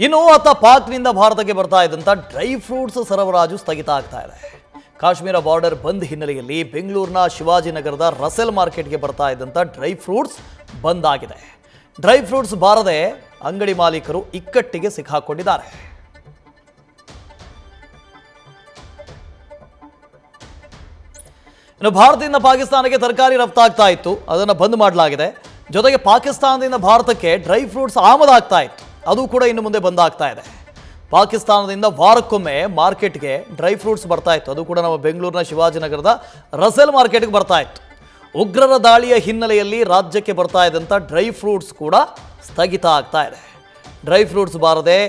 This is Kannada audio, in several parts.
ಇನ್ನು ಪಾಕ್ನಿಂದ ಭಾರತಕ್ಕೆ ಬರ್ತಾ ಇದ್ದಂಥ ಡ್ರೈ ಫ್ರೂಟ್ಸ್ ಸರಬರಾಜು ಸ್ಥಗಿತ ಆಗ್ತಾ ಇದೆ. ಕಾಶ್ಮೀರ ಬಾರ್ಡರ್ ಬಂದ್ ಹಿನ್ನೆಲೆಯಲ್ಲಿ ಬೆಂಗಳೂರಿನ ಶಿವಾಜಿನಗರದ ರಸೆಲ್ ಮಾರ್ಕೆಟ್ಗೆ ಬರ್ತಾ ಇದ್ದಂಥ ಡ್ರೈ ಫ್ರೂಟ್ಸ್ ಬಂದ್ ಆಗಿದೆ. ಡ್ರೈ ಫ್ರೂಟ್ಸ್ ಬಾರದೆ ಅಂಗಡಿ ಮಾಲೀಕರು ಇಕ್ಕಟ್ಟಿಗೆ ಸಿಕ್ಕಾಕೊಂಡಿದ್ದಾರೆ. ಇನ್ನು ಭಾರತದಿಂದ ಪಾಕಿಸ್ತಾನಕ್ಕೆ ತರಕಾರಿ ರಫ್ತಾಗ್ತಾ ಇತ್ತು, ಅದನ್ನು ಬಂದ್ ಮಾಡಲಾಗಿದೆ. ಜೊತೆಗೆ ಪಾಕಿಸ್ತಾನದಿಂದ ಭಾರತಕ್ಕೆ ಡ್ರೈ ಫ್ರೂಟ್ಸ್ ಆಮದಾಗ್ತಾ ಇತ್ತು, ಅದು ಕೂಡ ಇನ್ನು ಮುಂದೆ ಬಂದ್ ಆಗ್ತಾ ಇದೆ. ಪಾಕಿಸ್ತಾನದಿಂದ ವಾರಕ್ಕೊಮ್ಮೆ ಮಾರ್ಕೆಟ್ಗೆ ಡ್ರೈ ಫ್ರೂಟ್ಸ್ ಬರ್ತಾ ಇತ್ತು, ಅದು ಕೂಡ ನಮ್ಮ ಬೆಂಗಳೂರಿನ ಶಿವಾಜಿನಗರದ ರಸೆಲ್ ಮಾರ್ಕೆಟ್ಗೆ ಬರ್ತಾ ಇತ್ತು. ಉಗ್ರರ ದಾಳಿಯ ಹಿನ್ನೆಲೆಯಲ್ಲಿ ರಾಜ್ಯಕ್ಕೆ ಬರ್ತಾ ಇದ್ದಂಥ ಡ್ರೈ ಫ್ರೂಟ್ಸ್ ಕೂಡ ಸ್ಥಗಿತ ಆಗ್ತಾ ಇದೆ. ಡ್ರೈ ಫ್ರೂಟ್ಸ್ ಬಾರದೆ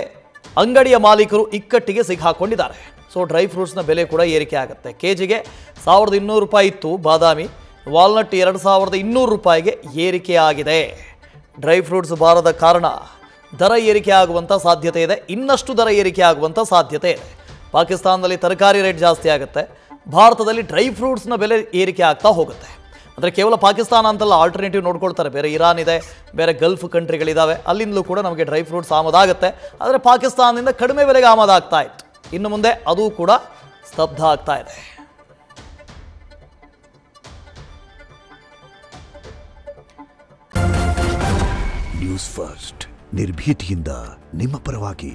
ಅಂಗಡಿಯ ಮಾಲೀಕರು ಇಕ್ಕಟ್ಟಿಗೆ ಸಿಕ್ಕಾಕೊಂಡಿದ್ದಾರೆ. ಸೊ ಡ್ರೈ ಫ್ರೂಟ್ಸ್ನ ಬೆಲೆ ಕೂಡ ಏರಿಕೆ ಆಗುತ್ತೆ. ಕೆಜಿಗೆ 1200 ರೂಪಾಯಿ ಇತ್ತು ಬಾದಾಮಿ, ವಾಲ್ನಟ್ 2200 ರೂಪಾಯಿಗೆ ಏರಿಕೆ ಆಗಿದೆ. ಡ್ರೈ ಫ್ರೂಟ್ಸ್ ಬಾರದ ಕಾರಣ ದರ ಏರಿಕೆ ಆಗುವಂಥ ಸಾಧ್ಯತೆ ಇದೆ, ಇನ್ನಷ್ಟು ದರ ಏರಿಕೆ ಆಗುವಂಥ ಸಾಧ್ಯತೆ ಇದೆ. ಪಾಕಿಸ್ತಾನದಲ್ಲಿ ತರಕಾರಿ ರೇಟ್ ಜಾಸ್ತಿ ಆಗುತ್ತೆ, ಭಾರತದಲ್ಲಿ ಡ್ರೈ ಫ್ರೂಟ್ಸ್ನ ಬೆಲೆ ಏರಿಕೆ ಆಗ್ತಾ ಹೋಗುತ್ತೆ. ಅಂದರೆ ಕೇವಲ ಪಾಕಿಸ್ತಾನ ಅಂತಲ್ಲ, ಆಲ್ಟರ್ನೇಟಿವ್ ನೋಡ್ಕೊಳ್ತಾರೆ. ಬೇರೆ ಇರಾನ್ ಇದೆ, ಬೇರೆ ಗಲ್ಫ್ ಕಂಟ್ರಿಗಳಿದ್ದಾವೆ, ಅಲ್ಲಿಂದಲೂ ಕೂಡ ನಮಗೆ ಡ್ರೈ ಫ್ರೂಟ್ಸ್ ಆಮದಾಗುತ್ತೆ. ಆದರೆ ಪಾಕಿಸ್ತಾನದಿಂದ ಕಡಿಮೆ ಬೆಲೆಗೆ ಆಮದಾಗ್ತಾ ಇತ್ತು, ಇನ್ನು ಮುಂದೆ ಅದು ಕೂಡ ಸ್ತಬ್ಧ ಆಗ್ತಾ ಇದೆ. ನ್ಯೂಸ್ ಫಸ್ಟ್ ನಿರ್ಭೀತಿಯಿಂದ ನಿಮ್ಮ ಪರವಾಗಿ.